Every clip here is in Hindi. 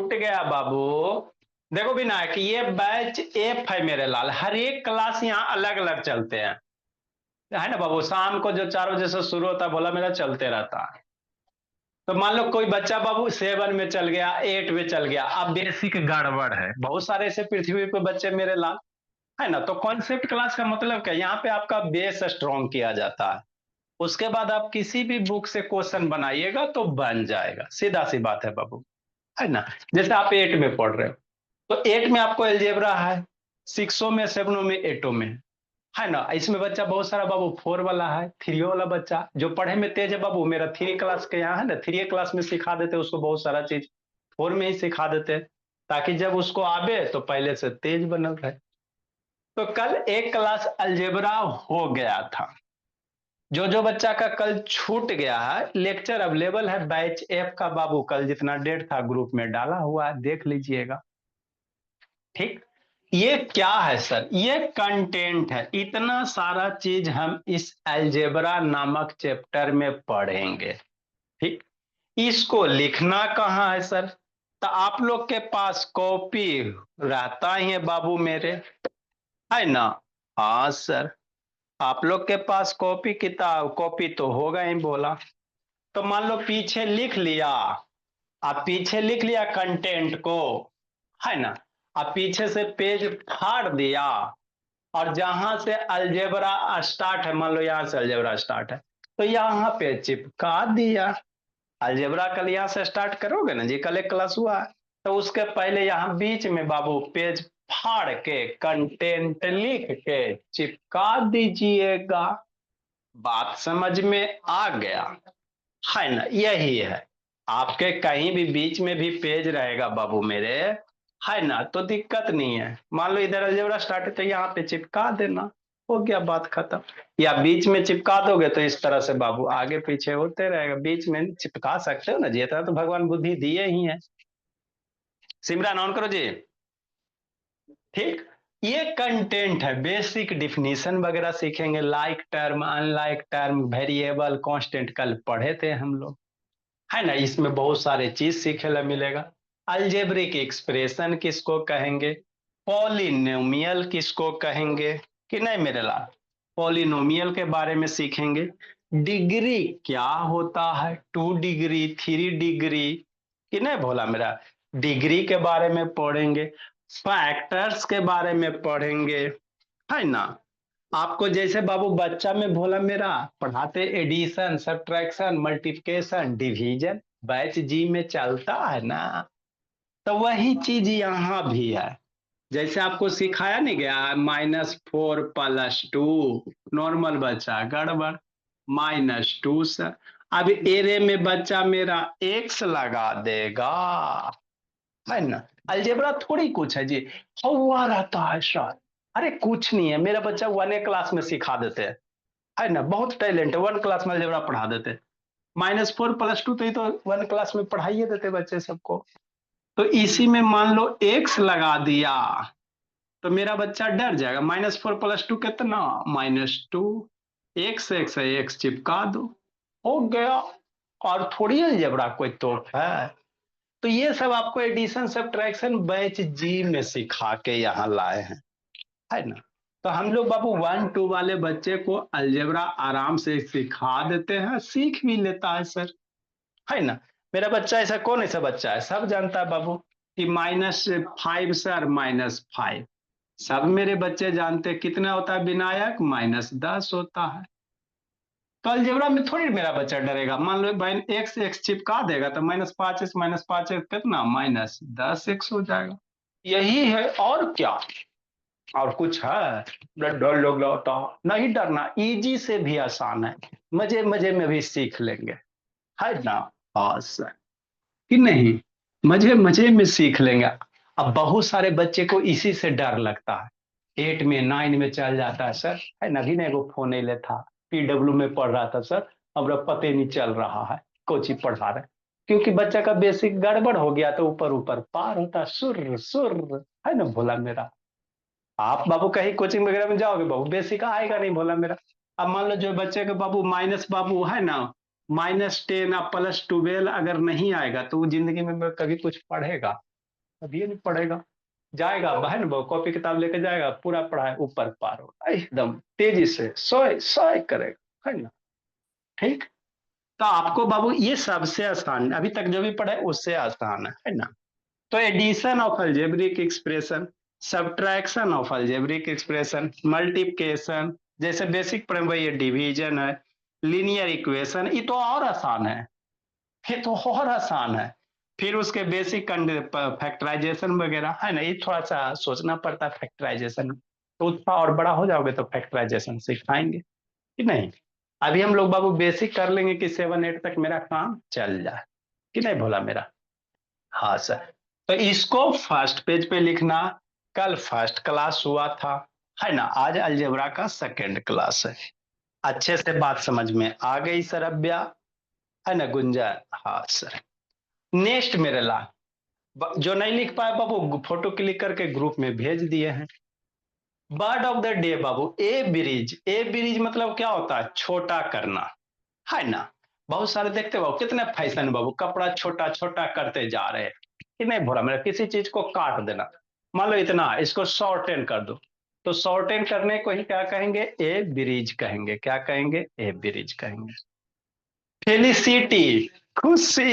छूट गया बाबू। देखो विनायक, ये बैच एफ है मेरे लाल, हर एक क्लास यहाँ अलग अलग चलते हैं, है ना बाबू। शाम को जो 4 बजे से शुरू होता है भोला मेरा चलते रहता है। तो मान लो कोई बच्चा बाबू 7 में चल गया, 8 में चल गया, अब बेसिक गड़बड़ है, बहुत सारे ऐसे पृथ्वी पे बच्चे मेरे लाल, है ना। तो कॉन्सेप्ट क्लास का मतलब क्या, यहाँ पे आपका बेस स्ट्रॉन्ग किया जाता है। उसके बाद आप किसी भी बुक से क्वेश्चन बनाइएगा तो बन जाएगा, सीधा सी बात है बाबू, है ना। जैसे आप 8 में पढ़ रहे हो, तो 8 में आपको एलजेब्रा है, 6 में, 7 में, 8 में, है ना। इसमें बच्चा बहुत सारा बाबू 4 वाला है, 3 वाला बच्चा जो पढ़े में तेज है बाबू, मेरा 3 क्लास के यहाँ है ना, 3 क्लास में सिखा देते उसको बहुत सारा चीज, 4 में ही सिखा देते, ताकि जब उसको आवे तो पहले से तेज बनल रहे। तो कल एक क्लास अलजेब्रा हो गया था। जो बच्चा का कल छूट गया है, लेक्चर अवेलेबल है बैच एफ का बाबू, कल जितना डेट था ग्रुप में डाला हुआ है, देख लीजिएगा। ठीक। ये क्या है सर, ये कंटेंट है, इतना सारा चीज हम इस अलजेब्रा नामक चैप्टर में पढ़ेंगे। ठीक। इसको लिखना कहाँ है सर, तो आप लोग के पास कॉपी रहता ही है बाबू मेरे, है ना। हाँ सर, आप लोग के पास कॉपी किताब कॉपी तो होगा ही बोला। तो मान लो पीछे लिख लिया, आप पीछे लिख लिया कंटेंट को, है ना। आप पीछे से पेज फाड़ दिया, और जहां से अलजेब्रा स्टार्ट है, मान लो यहां से अलजेब्रा स्टार्ट है, तो यहां पे चिपका दिया। अलजेब्रा कल यहाँ से स्टार्ट करोगे ना जी, कल एक क्लास हुआ है, तो उसके पहले यहाँ बीच में बाबू पेज फाड़ के कंटेंट लिख के चिपका दीजिएगा। बात समझ में आ गया, है ना। यही है, आपके कहीं भी बीच में भी पेज रहेगा बाबू मेरे, है ना, तो दिक्कत नहीं है। मान लो इधर अलजेब्रा स्टार्ट है तो यहाँ पे चिपका देना, हो गया बात खत्म। या बीच में चिपका दोगे तो इस तरह से बाबू आगे पीछे होते रहेगा, बीच में चिपका सकते हो ना जी, इतना तो भगवान बुद्धि दिए ही है। सिमरन ऑन करो जी। ठीक। ये कंटेंट है, बेसिक डिफिनीशन वगैरह सीखेंगे, like term, unlike term, variable, constant, कल पढ़े थे हम लोग, है ना। इसमें बहुत सारे चीज सीखे ला मिलेगा। अलजेब्रिक एक्सप्रेशन किसको कहेंगे, पॉलिनोमियल किसको कहेंगे, कि नहीं मेरे लाल, पॉलिनोमियल के बारे में सीखेंगे। डिग्री क्या होता है, 2 डिग्री, 3 डिग्री, कि नहीं भोला मेरा, डिग्री के बारे में पढ़ेंगे। फैक्टर्स के बारे में पढ़ेंगे, है ना। आपको जैसे बाबू बच्चा में भोला मेरा पढ़ाते addition, subtraction, multiplication, division, batch जी में चलता है ना, तो वही चीज यहाँ भी है। जैसे आपको सिखाया नहीं गया, -4 + 2, नॉर्मल बच्चा गड़बड़, -2 सर। अब एरे में बच्चा मेरा एक्स लगा देगा, है ना। अलजेब्रा थोड़ी कुछ है जी, हुआ रहता है सर। अरे कुछ नहीं है, मेरा बच्चा 1 क्लास में सिखा देते हैं, है ना, बहुत टैलेंट है, 1 क्लास में अलजेब्रा पढ़ा देते हैं। -4 + 2 तो ये तो 1 क्लास में पढ़ाइए देते बच्चे सबको। तो इसी में मान लो एक्स लगा दिया, तो मेरा बच्चा डर जाएगा, -4 + 2 कितना, -2, एक्स एक्स है, एक्स चिपका दो, हो गया। और थोड़ी अलजेब्रा कोई तोड़ है। तो ये सब आपको एडिशन सब्ट्रैक्शन बैच जी में सिखा के यहाँ लाए हैं, है ना। तो हम लोग बाबू 1 2 वाले बच्चे को अलजेब्रा आराम से सिखा देते हैं, सीख भी लेता है सर, है ना। मेरा बच्चा ऐसा कौन ऐसा बच्चा है, सब जानता है बाबू कि -5 सर, -5, सब मेरे बच्चे जानते हैं कितना होता है विनायक, -10 होता है। तो अलजेब्रा में थोड़ी मेरा बच्चा डरेगा, मान लो भाई एक्स एक्स चिपका देगा तो -5 -5 कितना, -10 एक्स हो जाएगा। यही है, और क्या, और कुछ है, डर लोग लौटा, नहीं डरना, इजी से भी आसान है, मजे मजे में भी सीख लेंगे, है ना। हाँ सर, कि नहीं, मजे मजे में सीख लेंगे। अब बहुत सारे बच्चे को इसी से डर लगता है, 8 में 9 में चल जाता है सर, है ना। भी नहीं वो फोन नहीं लेता, PW में पढ़ रहा था सर, अब पते नहीं चल रहा है कोची पढ़ा रहे, क्योंकि बच्चा का बेसिक गड़बड़ हो गया, तो ऊपर ऊपर पार होता सुर सुर, है ना भोला मेरा। आप बाबू कहीं कोचिंग वगैरह में जाओगे बाबू, बेसिक आएगा नहीं भोला मेरा। अब मान लो जो बच्चे के बाबू माइनस बाबू है ना, -10 और +12 अगर नहीं आएगा तो वो जिंदगी में कभी कुछ पढ़ेगा, अभी ये नहीं पढ़ेगा, जाएगा बहन वो कॉपी किताब लेके जाएगा, पूरा पढ़ाई ऊपर पार होगा एकदम तेजी से, सोए सोए करेगा, है ना। ठीक। तो आपको बाबू ये सबसे आसान, अभी तक जो भी पढ़े उससे आसान है ना। तो addition of algebraic expression, subtraction of algebraic expression, multiplication, जैसे बेसिक पढ़े वही डिवीजन है, लीनियर इक्वेशन, ये तो और आसान है, ये तो और आसान है। फिर उसके बेसिक फैक्टराइजेशन वगैरह है ना, ये थोड़ा सा सोचना पड़ता है फैक्टराइजेशन, तो थोड़ा और बड़ा हो जाओगे तो फैक्टराइजेशन सिखाएंगे कि नहीं। अभी हम लोग बाबू बेसिक कर लेंगे कि 7 8 तक मेरा काम चल जाए, कि नहीं भोला मेरा। हाँ सर। तो इसको फर्स्ट पेज पे लिखना, कल फर्स्ट क्लास हुआ था, है ना, आज अलजेब्रा का सेकंड क्लास है। अच्छे से बात समझ में आ गई सर अभ्या, है ना गुंजन। हाँ सर। नेक्स्ट मेरे ला, जो नहीं लिख पाए बाबू फोटो क्लिक करके ग्रुप में भेज दिए हैं। Bird of the day Babu, A bridge, A bridge मतलब क्या होता है, छोटा करना, है ना। बहुत सारे देखते हो कितने फैशन बाबू, कपड़ा छोटा छोटा करते जा रहे हैं, कि नहीं भोला मेरा, किसी चीज को काट देना, मान लो इतना, इसको शॉर्टेन कर दो, तो शॉर्टेन करने को ही क्या कहेंगे, ए ब्रिज कहेंगे, क्या कहेंगे, ए ब्रिज कहेंगे। फेलिसिटी, खुशी,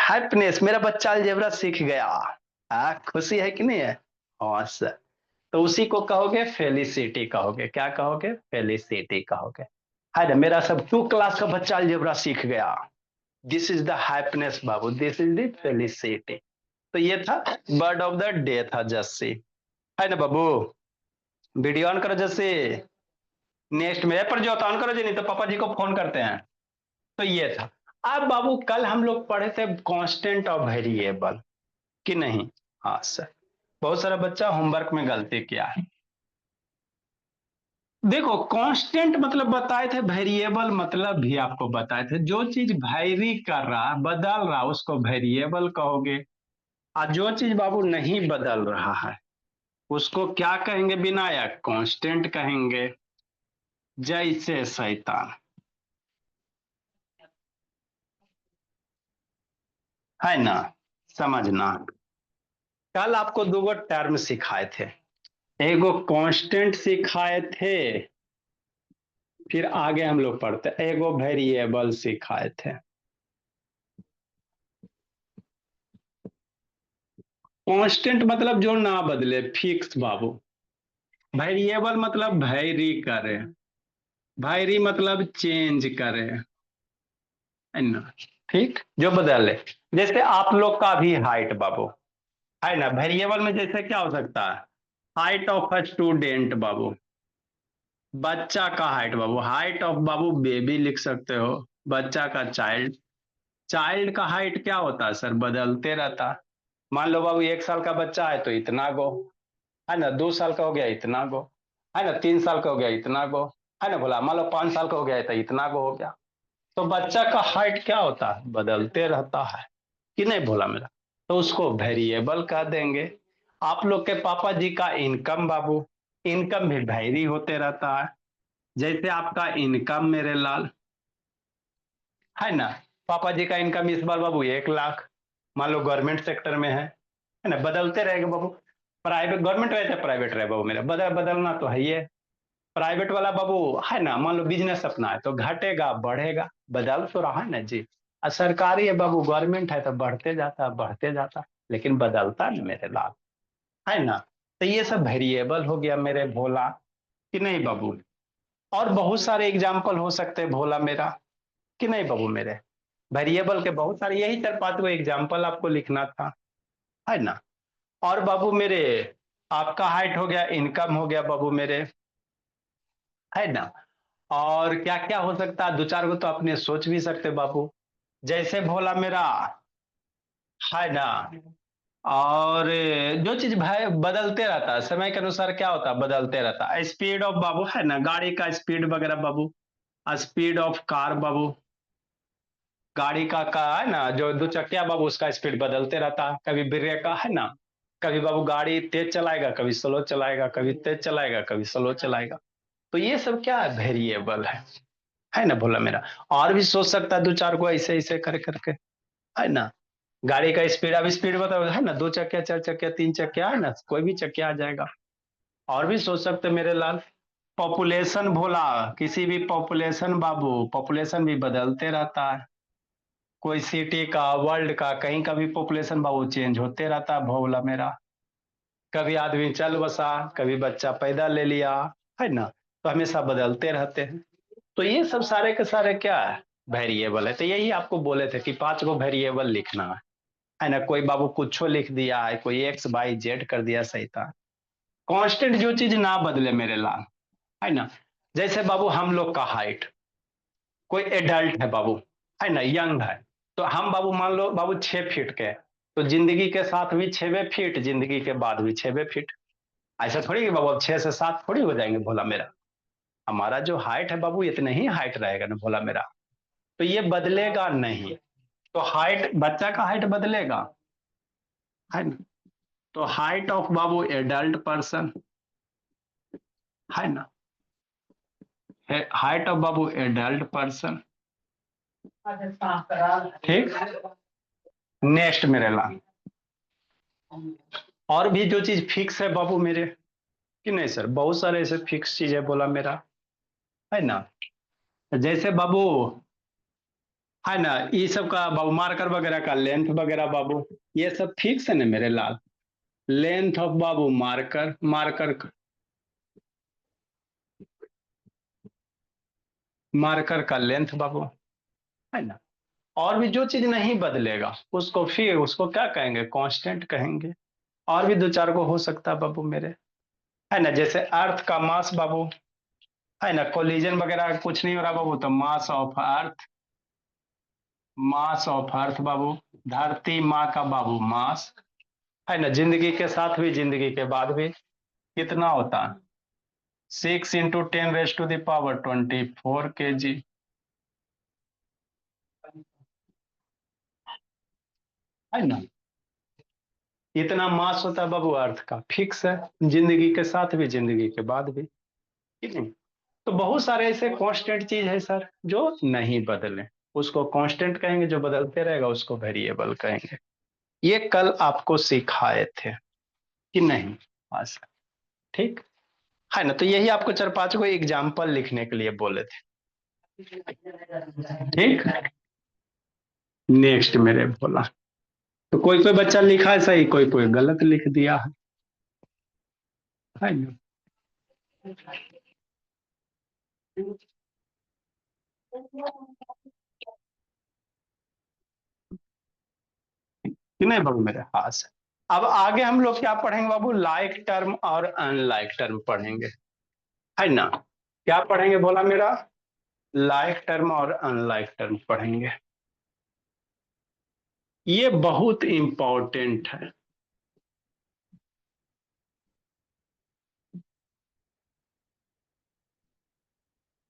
हैप्पीनेस, मेरा बच्चा अलजेब्रा सीख गया, खुशी है कि नहीं है। हाँ सर। तो उसी को कहोगे फेलिसिटी कहोगे, क्या कहोगे, फेलिसिटी कहोगे, है ना। मेरा सब 2 क्लास का बच्चा अलजेब्रा सीख गया, this is the happiness Babu, this is the felicity. तो ये था बर्ड ऑफ द डे था जस्सी, है ना बाबू। वीडियो ऑन करो जस्सी। नेक्स्ट मेरे पर जो ऑन करो जी, नहीं तो पापा जी को फोन करते हैं। तो ये था। अब बाबू कल हम लोग पढ़े थे कांस्टेंट ऑफ वेरिएबल, कि नहीं। हाँ सर। बहुत सारा बच्चा होमवर्क में गलती किया है। देखो कांस्टेंट मतलब बताए थे, वेरिएबल मतलब भी आपको बताए थे, जो चीज वैरी कर रहा बदल रहा उसको वेरिएबल कहोगे, और जो चीज बाबू नहीं बदल रहा है उसको क्या कहेंगे विनायक, कांस्टेंट कहेंगे। जैसे शैतान, है ना, समझना। कल आपको 2 टर्म सिखाए थे, एगो कांस्टेंट सिखाए थे, फिर आगे हम लोग पढ़ते एगो वेरिएबल सिखाए थे। कांस्टेंट मतलब जो ना बदले, फिक्स बाबू। वेरिएबल मतलब वैरी करे, वैरी मतलब चेंज करे, है ना। ठीक, जो बदले, जैसे आप लोग का भी हाइट बाबू, है ना, वेरिएबल में जैसे क्या हो सकता है, हाइट ऑफ अ स्टूडेंट बाबू, बच्चा का height Babu, height of Babu baby लिख सकते हो, बच्चा का चाइल्ड, चाइल्ड का हाइट क्या होता है सर, बदलते रहता है। मान लो बाबू 1 साल का बच्चा है तो इतना गो, है ना, 2 साल का हो गया इतना गो, है ना, 3 साल का हो गया इतना गो, है ना बोला, मान लो 5 साल का हो गया तो इतना गो हो गया। तो बच्चा का हाइट क्या होता है, बदलते रहता है, कि नहीं बोला मेरा। तो उसको वेरिएबल कह देंगे। आप लोग के पापा जी का इनकम बाबू, इनकम भी वैरी होते रहता है, जैसे आपका इनकम मेरे लाल, है ना, पापा जी का इनकम इस बार बाबू 1 लाख, मान लो गवर्नमेंट सेक्टर में है ना, बदलते रहेगा बाबू। प्राइवेट, गवर्नमेंट रहे थे प्राइवेट रहे बाबू मेरा, बदलना तो है ही है। प्राइवेट वाला बाबू, है ना, मान लो बिजनेस अपना है तो घटेगा बढ़ेगा, बदल तो रहा है ना जी। और सरकारी है बाबू, गवर्नमेंट है तो बढ़ते जाता बढ़ते जाता, लेकिन बदलता नहीं मेरे लाल, है ना। तो ये सब वेरिएबल हो गया मेरे भोला, कि नहीं बाबू। और बहुत सारे एग्जाम्पल हो सकते हैं भोला मेरा, कि नहीं बाबू मेरे। वेरिएबल के बहुत सारे, यही 4 5 एग्जाम्पल आपको लिखना था, है ना। और बाबू मेरे, आपका हाइट हो गया, इनकम हो गया बाबू मेरे, है ना। और क्या क्या हो सकता है, 2 4 गो तो अपने सोच भी सकते बाबू, जैसे भोला मेरा, है ना। और जो चीज भाई बदलते रहता है समय के अनुसार, क्या होता है, बदलते रहता है। स्पीड ऑफ बाबू, है ना, गाड़ी का स्पीड वगैरह बाबू, स्पीड ऑफ कार बाबू, गाड़ी का है ना, जो 2 चक्किया बाबू उसका स्पीड बदलते रहता है, कभी ब्रेक का, है ना, कभी बाबू गाड़ी तेज चलाएगा कभी स्लो चलाएगा, कभी तेज चलाएगा कभी स्लो चलाएगा। तो ये सब क्या है, वेरिएबल है ना भोला मेरा। और भी सोच सकता है 2 4 को ऐसे ऐसे कर करके, है ना। गाड़ी का स्पीड, अब स्पीड बताओ, है ना, 2 चक्किया, 4 चक्किया, 3 चक्किया, है ना, कोई भी चक्किया आ जाएगा। और भी सोच सकते मेरे लाल। पॉपुलेशन भोला, किसी भी पॉपुलेशन बाबू, पॉपुलेशन भी बदलते रहता है। कोई सिटी का, वर्ल्ड का, कहीं का भी पॉपुलेशन बाबू चेंज होते रहता है भोला मेरा। कभी आदमी चल बसा, कभी बच्चा पैदा ले लिया, है ना, तो हमेशा बदलते रहते हैं। तो ये सब सारे के सारे क्या है, वेरिएबल है। तो यही आपको बोले थे कि 5 गो वेरिएबल लिखना है ना। कोई बाबू कुछ लिख दिया है, कोई एक्स वाई जेड कर दिया, सही था। कांस्टेंट जो चीज ना बदले मेरे लाल, है ना। जैसे बाबू हम लोग का हाइट, कोई एडल्ट है बाबू, है ना, यंग है, तो हम बाबू मान लो बाबू 6 फीट के, तो जिंदगी के साथ भी 6वें फीट, जिंदगी के बाद भी 6वें फीट। ऐसा थोड़ी कि बाबू अब 6 से 7 थोड़ी हो जाएंगे भोला मेरा। हमारा जो हाइट है बाबू इतना ही हाइट रहेगा ना भोला मेरा। तो ये बदलेगा नहीं। तो हाइट, बच्चा का हाइट बदलेगा, है ना। तो height of Babu adult person, है ना, height of Babu adult person. ठीक। नेक्स्ट मेरे ला, और भी जो चीज फिक्स है बाबू मेरे, कि नहीं सर, बहुत सारे ऐसे फिक्स चीज है बोला मेरा, है ना। जैसे बाबू, है ना, ये सब का बाबू मार्कर वगैरह का लेंथ वगैरह बाबू, ये सब फिक्स है ना मेरे लाल। लेंथ ऑफ बाबू मार्कर, मार्कर का लेंथ बाबू, है ना। और भी जो चीज नहीं बदलेगा उसको फिर उसको क्या कहेंगे, कांस्टेंट कहेंगे। और भी 2 4 को हो सकता है बाबू मेरे, है ना। जैसे अर्थ का मास बाबू, है ना, कोलिजन वगैरह कुछ नहीं हो रहा बाबू, तो mass of earth, mass of earth बाबू। धरती माँ का बाबू मास, है ना, जिंदगी के साथ भी जिंदगी के बाद भी कितना होता है, 6 × 10⁻²⁴ kg, है ना। इतना मास होता है बाबू अर्थ का, फिक्स है, जिंदगी के साथ भी जिंदगी के बाद भी, ठीक है। तो बहुत सारे ऐसे कांस्टेंट चीज है सर जो नहीं बदले, उसको कांस्टेंट कहेंगे, जो बदलते रहेगा उसको वेरिएबल कहेंगे। ये कल आपको सिखाए थे कि नहीं, हाँ सर, ठीक, है ना। तो यही आपको 4 5 को एग्जाम्पल लिखने के लिए बोले थे, ठीक। नेक्स्ट मेरे बोला, तो कोई कोई बच्चा लिखा है सही, कोई कोई गलत लिख दिया है ना। कि नहीं बाबू मेरे, हाँ सर। अब आगे हम लोग क्या पढ़ेंगे बाबू, लाइक टर्म और अनलाइक टर्म पढ़ेंगे, है ना। क्या पढ़ेंगे बोला मेरा, लाइक टर्म और अनलाइक टर्म पढ़ेंगे। ये बहुत इंपॉर्टेंट है।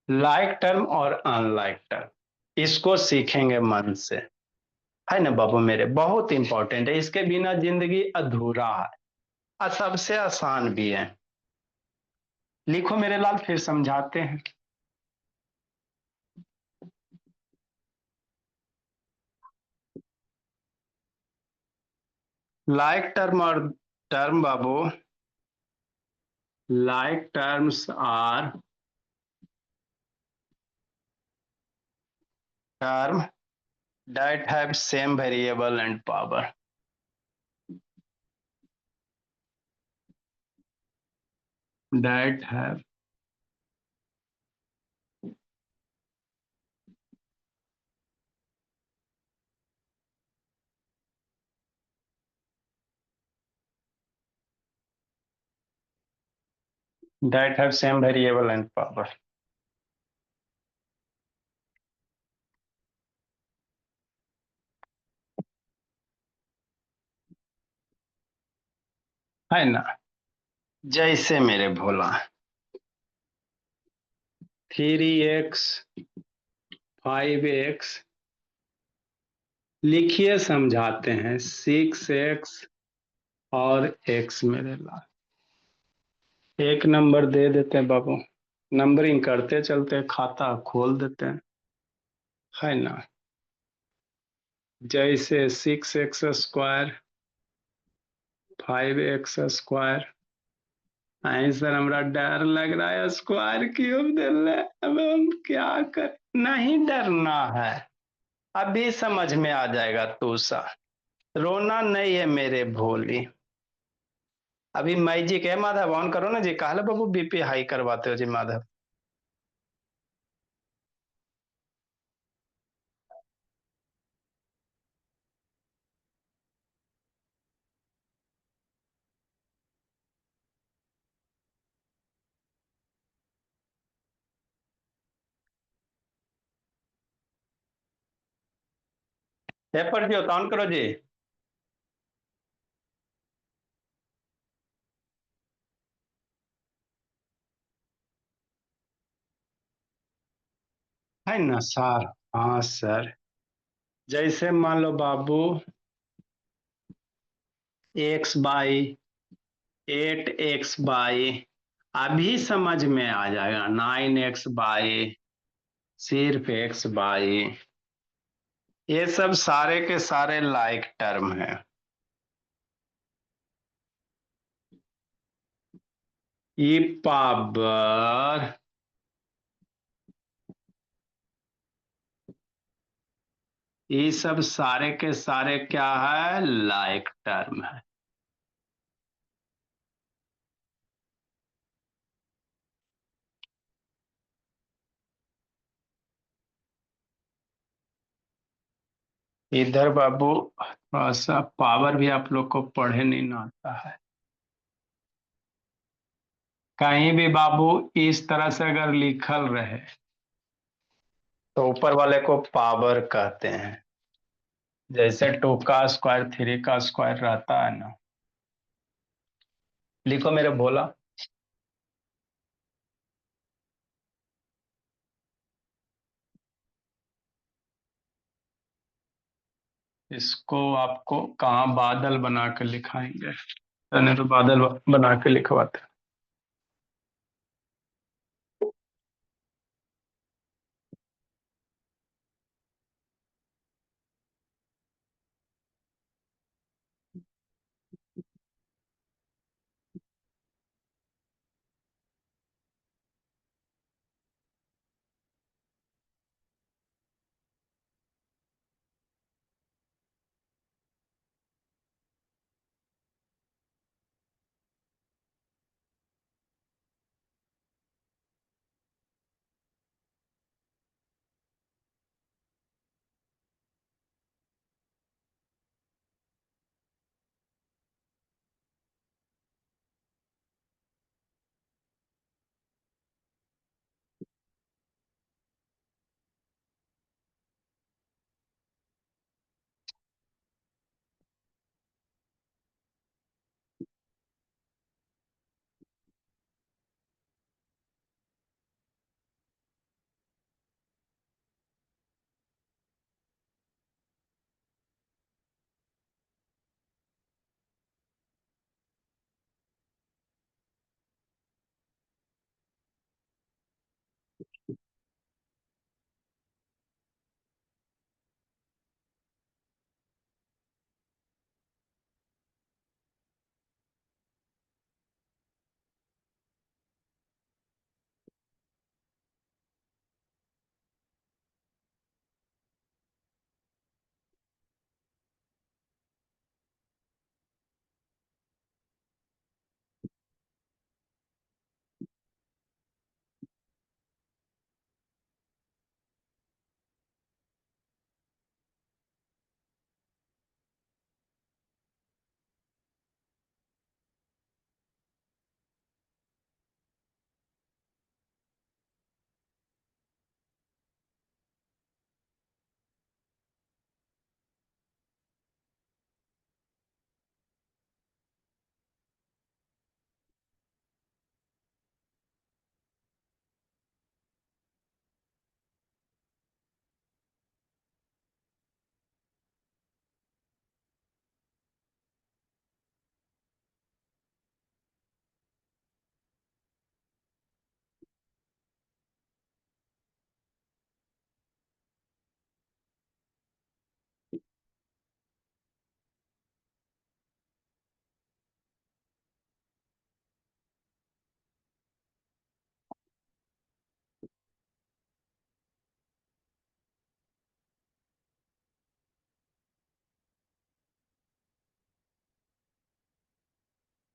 लाइक टर्म और अनलाइक टर्म, इसको सीखेंगे मन से, है ना बाबू मेरे, बहुत इंपॉर्टेंट है, इसके बिना जिंदगी अधूरा है और सबसे आसान भी है। लिखो मेरे लाल, फिर समझाते हैं। लाइक टर्म और टर्म बाबू, like terms are term that have same variable and power, that have that have same variable and power, है ना। जैसे मेरे भोला 3x 5x, लिखिए समझाते हैं, 6x और x मेरे लाल। एक नंबर दे देते हैं बाबू, नंबरिंग करते चलते हैं, खाता खोल देते हैं, है ना। जैसे 6x² 5x²। सर हमरा डर लग रहा है, स्क्वायर क्यूब दे रहे, अब हम क्या कर। नहीं डरना है, अभी समझ में आ जाएगा तूसा। रोना नहीं है मेरे भोली। अभी मैजिक है माधव, ऑन करो ना जी। कहले बाबू बीपी हाई करवाते हो जी माधव। पेपर जी होता, ऑन करो जी। है ना सर। हाँ सर। जैसे मान लो बाबू, x/8x/, अभी समझ में आ जाएगा। 9x/, सिर्फ x/। ये सब सारे के सारे लाइक टर्म है। ई पावर, ये सब सारे के सारे क्या है, लाइक टर्म है। इधर बाबू थोड़ा सा पावर भी आप लोग को पढ़े नहीं ना आता है। कहीं भी बाबू इस तरह से अगर लिखल रहे तो ऊपर वाले को पावर कहते हैं। जैसे 2 का स्क्वायर 3 का स्क्वायर रहता है ना। लिखो मेरे भोला। इसको आपको कहाँ बादल बना के लिखाएंगे। नहीं तो बादल बना के लिखवाते।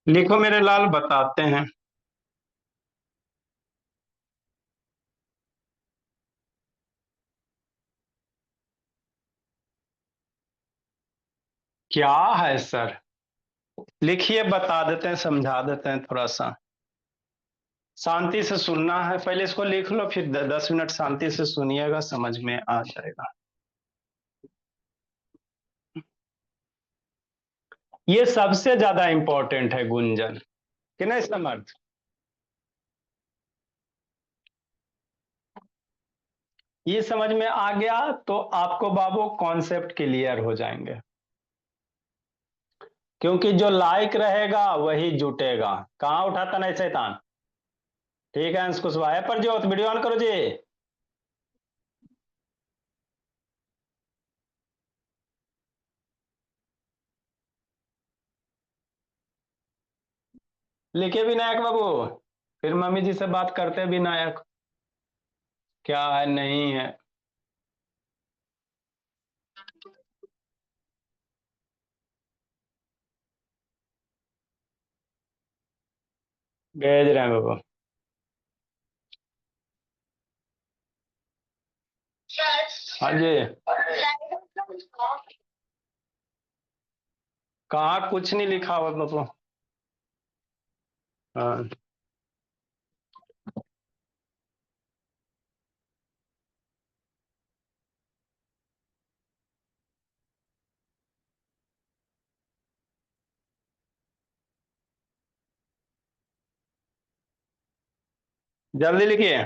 लिखो मेरे लाल, बताते हैं। क्या है सर? लिखिए, बता देते हैं, समझा देते हैं थोड़ा सा। शांति से सुनना है, पहले इसको लिख लो, फिर 10 मिनट शांति से सुनिएगा, समझ में आ जाएगा। ये सबसे ज्यादा इंपॉर्टेंट है गुंजन, कि नहीं समर्थ? ये समझ में आ गया तो आपको बाबू कॉन्सेप्ट क्लियर हो जाएंगे। क्योंकि जो लाइक रहेगा वही जुटेगा। कहाँ उठाता नहीं शैतान? ठीक है अंश कुशवाहा पर जो वीडियो ऑन करो जी। लिखे विनायक बाबू, फिर मम्मी जी से बात करते हैं विनायक। क्या है नहीं है? भेज रहे हैं बाबू। हाँ जी। कहाँ कुछ नहीं लिखा हुआ बाबू। हाँ, जल्दी लिखिए।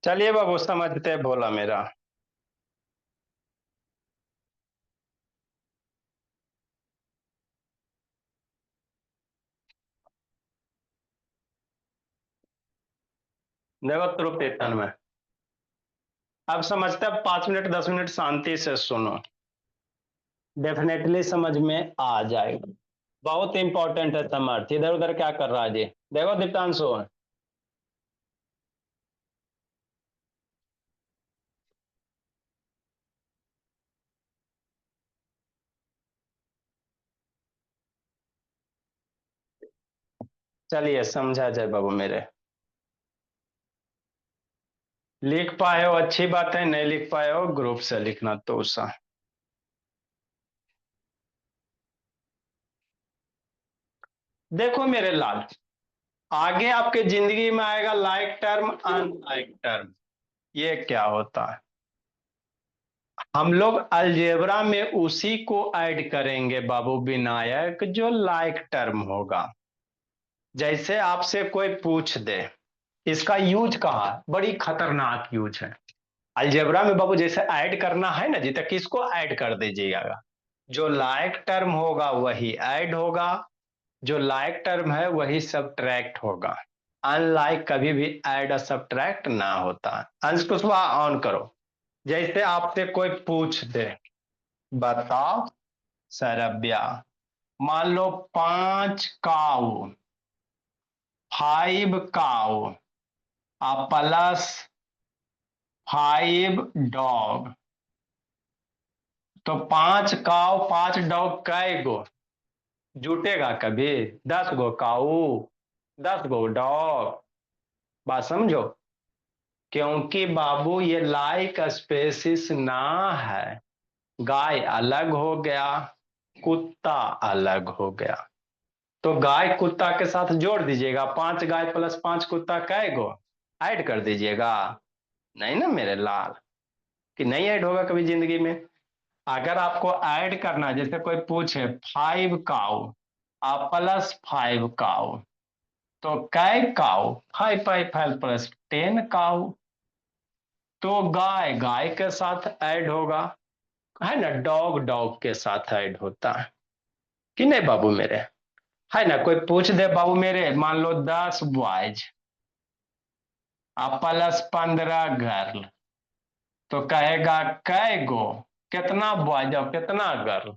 चलिए बाबू, समझते भोला मेरा। देखो त्रुटितन में, अब समझते, अब 5 मिनट 10 मिनट शांति से सुनो, डेफिनेटली समझ में आ जाएगा। बहुत इंपॉर्टेंट है समर्थ। इधर उधर क्या कर रहा है जी? देखो दीप्तांशु, चलिए समझा जाए बाबू मेरे। लिख पाए हो अच्छी बात है, नहीं लिख पाए हो ग्रुप से लिखना तो सा। देखो मेरे लाल, आगे आपके जिंदगी में आएगा लाइक टर्म, अनलाइक टर्म। ये क्या होता है? हम लोग अलजेब्रा में उसी को ऐड करेंगे बाबू विनायक जो लाइक टर्म होगा। जैसे आपसे कोई पूछ दे इसका यूज कहाँ है, बड़ी खतरनाक यूज है अलजेब्रा में बाबू। जैसे ऐड करना है ना जी, तक किसको ऐड कर दीजिएगा? जो लाइक टर्म होगा वही ऐड होगा, जो लाइक टर्म है वही सब्ट्रैक्ट होगा। अनलाइक कभी भी ऐड और सब्ट्रैक्ट ना होता। अंश कुशवाहा ऑन करो। जैसे आपसे कोई पूछ दे, बताओ सरब्या, मान लो 5 काऊ, 5 काऊ प्लस 5 डॉग, तो 5 काऊ 5 डॉग कै गो जुटेगा कभी? 10 गो काऊ, 10 गो डॉग। बात समझो। क्योंकि बाबू ये लाइक स्पेसिस ना है। गाय अलग हो गया, कुत्ता अलग हो गया। तो गाय कुत्ता के साथ जोड़ दीजिएगा, 5 गाय प्लस 5 कुत्ता कै गो ऐड कर दीजिएगा। नहीं ना मेरे लाल, कि नहीं ऐड होगा कभी जिंदगी में। अगर आपको ऐड करना, जैसे कोई पूछे 5 काऊ प्लस 5 काऊ, तो कै काऊ? 5 5 5 प्लस 10 काऊ। तो गाय गाय के साथ ऐड होगा, है ना? डॉग डॉग के साथ ऐड होता है, कि नहीं बाबू मेरे? है ना। कोई पूछ दे बाबू मेरे, मान लो 10 बॉयज और +15 गर्ल, तो कहेगा कै गो, कितना बॉयज और कितना गर्ल,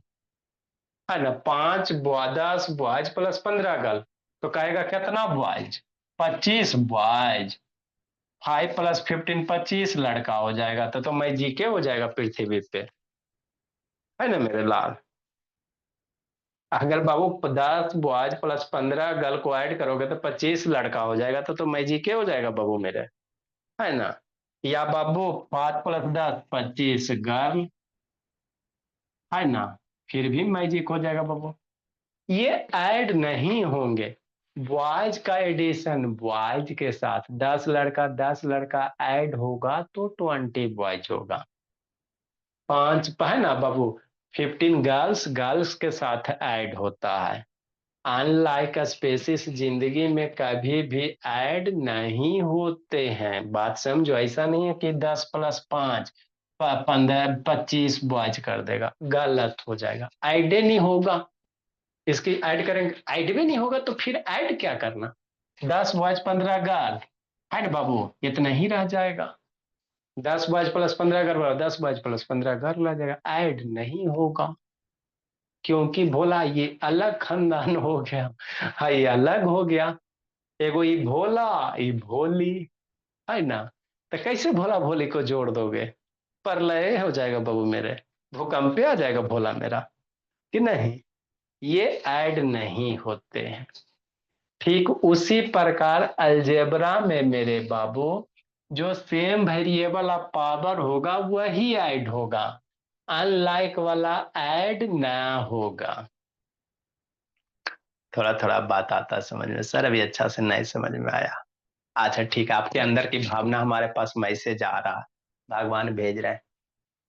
है ना। 5 बॉय, 10 बॉयज +15 गर्ल, तो कहेगा कितना बॉयज, 25 बॉयज। 5 + 15 25 लड़का हो जाएगा, तो मैं जीके हो जाएगा पृथ्वी पे, है ना मेरे लाल। अगर बाबू 10 बॉयज +15 गर्ल को ऐड करोगे तो 25 लड़का हो जाएगा, तो मैं जीके हो जाएगा बाबू मेरे, है ना। या बाबू 5 + 10 25 गर्ल, है ना, फिर भी मैजिक हो जाएगा बाबू। ये ऐड नहीं होंगे, बॉयज का एडिशन बॉयज के साथ, 10 लड़का 10 लड़का ऐड होगा तो 20 बॉयज होगा। 5 है ना बाबू, 15 गर्ल्स गर्ल्स के साथ ऐड होता है। अनलाइक स्पेसिस जिंदगी में कभी भी ऐड नहीं होते हैं, बात समझो। ऐसा नहीं है कि 10 + 5 15 25 बॉयज कर देगा, गलत हो जाएगा, ऐड नहीं होगा। इसकी ऐड करेंगे, ऐड भी नहीं होगा तो फिर ऐड क्या करना। 10 बॉयज 15 गर्ल, है ना बाबू, इतना ही रह जाएगा। 10 बॉयज + 15 गर्ल, 10 बॉयज + 15 गर्ल रह जाएगा, ऐड नहीं होगा। क्योंकि भोला ये अलग खानदान हो गया, हाँ ये अलग हो गया। एगो ये भोला, ये भोली, है ना। तो कैसे भोला भोली को जोड़ दोगे, प्रलय हो जाएगा बाबू मेरे, भूकंप आ जाएगा भोला मेरा, कि नहीं। ये ऐड नहीं होते हैं। ठीक उसी प्रकार अलजेब्रा में मेरे बाबू, जो सेम वेरिएबल ऑफ पावर होगा वही ऐड होगा, अनलाइक वाला ऐड ना होगा। थोड़ा थोड़ा बात आता है समझ में सर, अभी अच्छा से नहीं समझ में आया। अच्छा ठीक है, आपके अंदर की भावना हमारे पास मैसेज आ रहा है, भगवान भेज रहे हैं,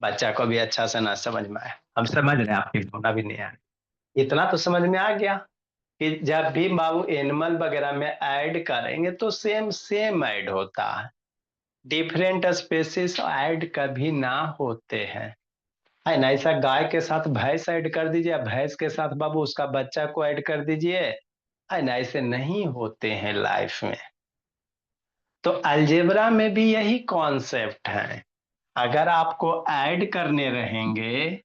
बच्चा को भी अच्छा से ना समझ में आया, हम समझ रहे हैं, आपकी भावना भी नहीं आ रही। इतना तो समझ में आ गया कि जब भी बाबू एनिमल वगैरह में ऐड करेंगे तो सेम सेम ऐड होता है, डिफरेंट स्पेसिस ऐड कभी ना होते हैं, है ना। ऐसा गाय के साथ भैंस ऐड कर दीजिए, भैंस के साथ बाबू उसका बच्चा को ऐड कर दीजिए, है ना, ऐसे नहीं होते हैं लाइफ में। तो अलजेब्रा में भी यही कॉन्सेप्ट है, अगर आपको ऐड करने रहेंगे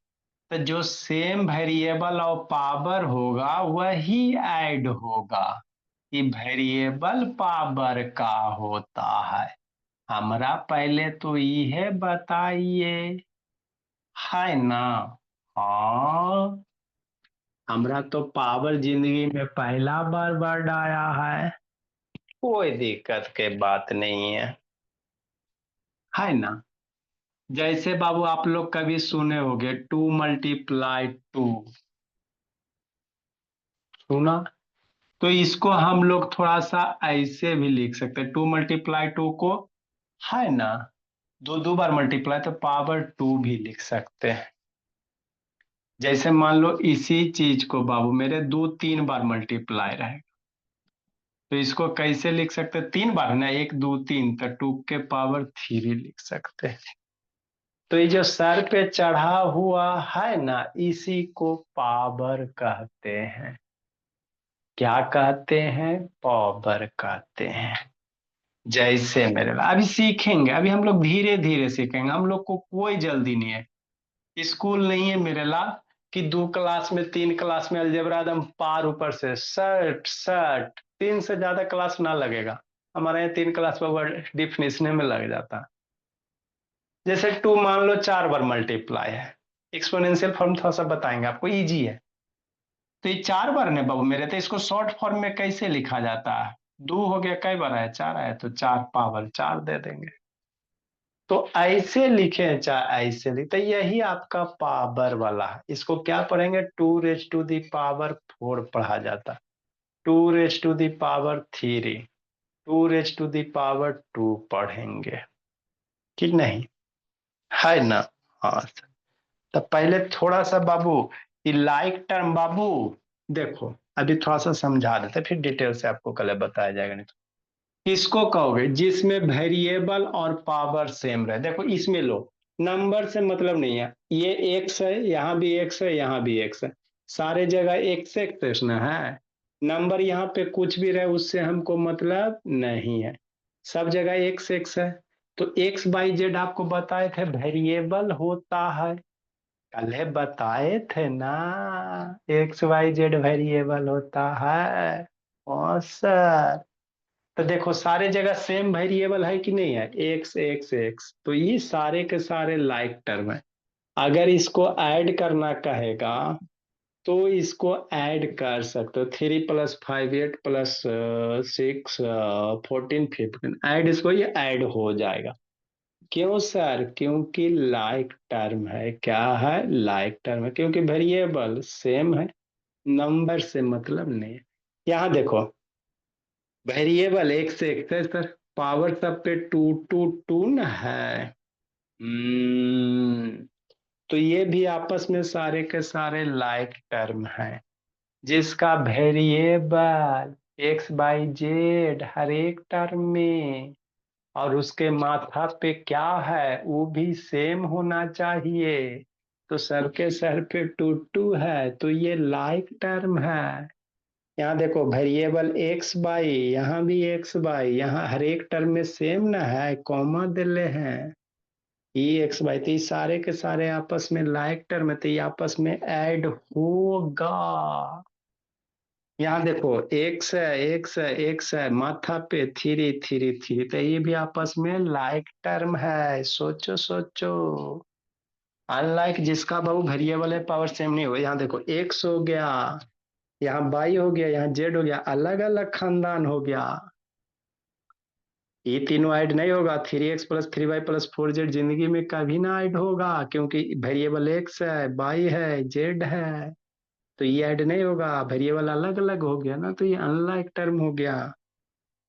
तो जो सेम वेरिएबल और पावर होगा वही ऐड होगा, कि वेरिएबल पावर का होता है। हमरा पहले तो ये बताइए, है ना। हाँ, हमरा तो पावर जिंदगी में पहला बार वर्ड आया है, कोई दिक्कत के बात नहीं है ना। जैसे बाबू आप लोग कभी सुने होंगे 2 × 2, सुना। तो इसको हम लोग थोड़ा सा ऐसे भी लिख सकते हैं, 2 × 2 को, है ना, दो दो बार मल्टीप्लाई तो पावर 2 भी लिख सकते हैं। जैसे मान लो इसी चीज को बाबू मेरे 2 3 बार मल्टीप्लाई रहेगा, तो इसको कैसे लिख सकते हैं, 3 बार ना, 1 2 3, तो 2 के पावर 3 लिख सकते हैं। तो ये जो सर पे चढ़ा हुआ है ना, इसी को पावर कहते हैं। क्या कहते हैं, पावर कहते हैं। जैसे मेरे अभी सीखेंगे, अभी हम लोग धीरे धीरे सीखेंगे, हम लोग को कोई जल्दी नहीं है, स्कूल नहीं है मेरे लाल, कि 2 क्लास में 3 क्लास में अलजेब्रा एकदम पार ऊपर से सट सट, 3 से ज्यादा क्लास ना लगेगा। हमारे यहाँ 3 क्लास पर डिफिनेशन में लग जाता। जैसे 2 मान लो 4 बार मल्टीप्लाई है, एक्सपोनेंशियल फॉर्म थोड़ा सा बताएंगे आपको, इजी है। तो ये 4 बार ने बाबू मेरे, तो इसको शॉर्ट फॉर्म में कैसे लिखा जाता है, 2 हो गया, कई बार है, 4 आया, तो 4 पावर 4 दे देंगे। तो ऐसे लिखे चाहे ऐसे लिखे, तो यही आपका पावर वाला है। इसको क्या पढ़ेंगे, 2 रेज टू दी पावर 4 पढ़ा जाता है, 2 raise to the power 3, 2 raise to the power 2 पढ़ेंगे, कि नहीं, है ना। हाँ, तो पहले थोड़ा सा बाबू ये लाइक टर्म बाबू, देखो अभी थोड़ा सा समझा देते फिर डिटेल से आपको कल बताया जाएगा। नहीं तो किसको कहोगे, जिसमें वेरिएबल और पावर सेम रहे। देखो इसमें लो, नंबर से मतलब नहीं है, ये एक्स है, यहाँ भी एक्स है, यहाँ भी एक्स है, सारे जगह एक्स एक्स ना है, नंबर यहाँ पे कुछ भी रहे उससे हमको मतलब नहीं है, सब जगह एक्स एक्स है। तो एक्स बाई जेड आपको बताए थे वेरिएबल होता है, कल बताए थे ना, एक्स वाई जेड वेरिएबल होता है। ओ सर, तो देखो सारे जगह सेम वेरिएबल है कि नहीं है, एक्स एक्स एक्स, तो ये सारे के सारे लाइक टर्म है। अगर इसको ऐड करना कहेगा तो इसको ऐड कर सकते हो, 3 + 5 8 + 6 14 15, ऐड इसको, ये ऐड हो जाएगा। क्यों सर, क्योंकि लाइक टर्म है, क्या है, लाइक टर्म है, क्योंकि वेरिएबल सेम है, नंबर से मतलब नहीं है। यहाँ देखो वेरिएबल एक से एक है सर, पावर सब पे 2 2 2 न है। तो ये भी आपस में सारे के सारे लाइक टर्म है, जिसका वेरिएबल एक्स बाई जेड हर एक टर्म में और उसके माथा पे क्या है वो भी सेम होना चाहिए। तो सर के सर पे 2 2 है, तो ये लाइक टर्म है। यहाँ देखो वेरिएबल एक्स बाई, यहाँ भी एक्स बाई, यहाँ हर एक टर्म में सेम ना है, कॉमा दिले हैं, ई एक्स बाई, तो ये सारे के सारे आपस में लाइक टर्म है, तो ये आपस में ऐड होगा। यहाँ देखो एक्स है एक्स है एक्स है, माथा पे 3 3 3, तो ये भी आपस में लाइक टर्म है, सोचो सोचो। अनलाइक जिसका बहु वेरिएबल है पावर सेम नहीं होगा, यहाँ देखो एक्स हो गया, यहाँ बाई हो गया, यहाँ जेड हो गया, अलग अलग खानदान हो गया, ये तीनों ऐड नहीं होगा। 3x + 3y + 4z जिंदगी में कभी ना ऐड होगा, क्योंकि वेरिएबल एक्स है बाई है जेड है, तो ये ऐड नहीं होगा, वेरिएबल अलग अलग हो गया ना, तो ये अनलाइक टर्म हो गया।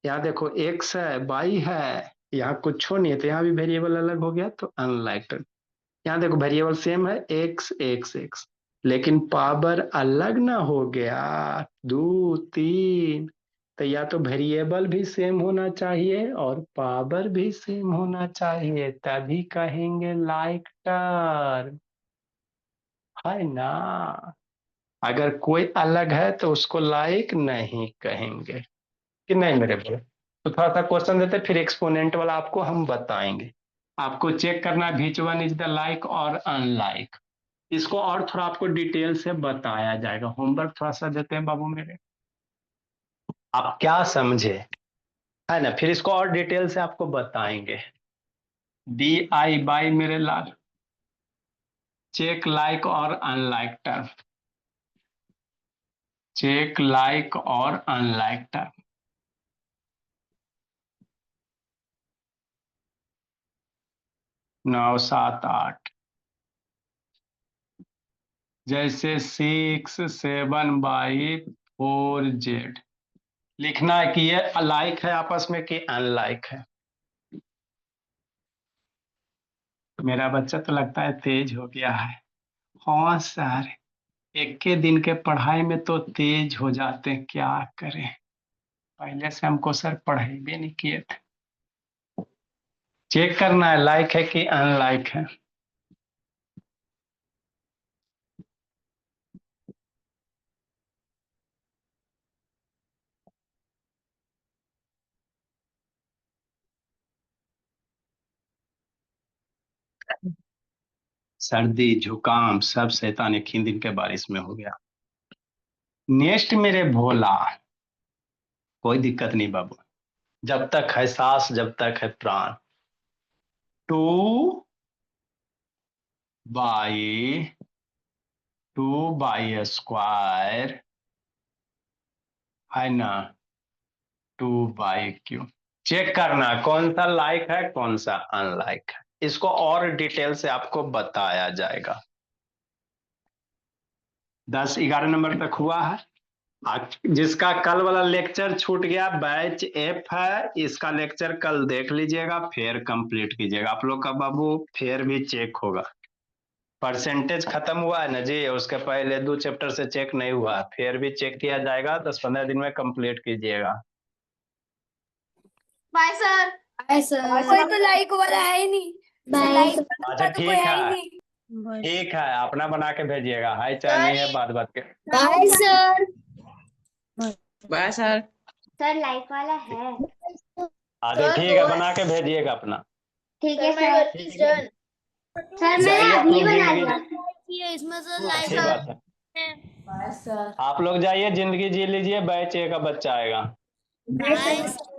यहाँ देखो एक्स है बाई है, यहाँ कुछ नहीं है, तो यहाँ भी वेरिएबल अलग हो गया, तो अनलाइक टर्म। यहाँ देखो वेरिएबल सेम है एक्स एक्स एक्स, लेकिन पावर अलग ना हो गया, 2 3, तो या तो वेरिएबल भी सेम होना चाहिए और पावर भी सेम होना चाहिए, तभी कहेंगे लाइक टर्म, है ना। अगर कोई अलग है तो उसको लाइक नहीं कहेंगे, कि नहीं मेरे भाई। तो थोड़ा सा क्वेश्चन देते फिर एक्सपोनेंट वाला आपको हम बताएंगे। आपको चेक करना है which one is the like और अनलाइक, इसको और थोड़ा आपको डिटेल से बताया जाएगा। होमवर्क थोड़ा सा देते हैं बाबू मेरे, आप क्या समझे, है ना, फिर इसको और डिटेल से आपको बताएंगे। डी आई बाई मेरे लाल, चेक लाइक और अनलाइक टर्म, चेक लाइक और अनलाइक टर्म। 9 7 8, जैसे 6 7/4z, लिखना है कि ये अलाइक है आपस में कि अनलाइक है। मेरा बच्चा तो लगता है तेज हो गया है। हाँ सर, एक के दिन के पढ़ाई में तो तेज हो जाते हैं, क्या करें, पहले से हमको सर पढ़ाई भी नहीं किए थे। चेक करना है लाइक है कि अनलाइक है। सर्दी जुकाम सब शैतान एक ही दिन के बारिश में हो गया। नेक्स्ट मेरे भोला, कोई दिक्कत नहीं बाबू, जब तक है सांस जब तक है प्राण। 2/2 स्क्वायर, है ना, 2/क्यू। चेक करना कौन सा लाइक है कौन सा अनलाइक है, इसको और डिटेल से आपको बताया जाएगा। 10 11 नंबर तक हुआ है। जिसका कल वाला लेक्चर छूट गया बैच एफ है, इसका लेक्चर कल देख लीजिएगा, फिर कंप्लीट कीजिएगा। आप लोग का बाबू फिर भी चेक होगा। परसेंटेज खत्म हुआ है ना जी, उसके पहले 2 चैप्टर से चेक नहीं हुआ, फिर भी चेक किया जाएगा, 10 15 दिन में कंप्लीट कीजिएगा। Bye sir. Bye sir. कोई तो लाइक वाला है ही नहीं, बाय लाइक सर। वाला अच्छा तो कोई ठीक है ही है, नहीं। ठीक है, अपना बना के भेजिएगा, हाय चाहे नहीं है बात बात के। Bye sir. Bye sir. Sir like वाला है। हाँ तो ठीक है, बना के भेजिएगा अपना। ठीक है सर। सर मैंने जाइए आप अभी लोग बना जिंदगी, दिया। इसमें सर अच्छी लाइक बात है। Bye sir. आप लोग जाइए, जिंदगी जी लीजिए, बैच ए का बच्चा आएगा। Bye sir.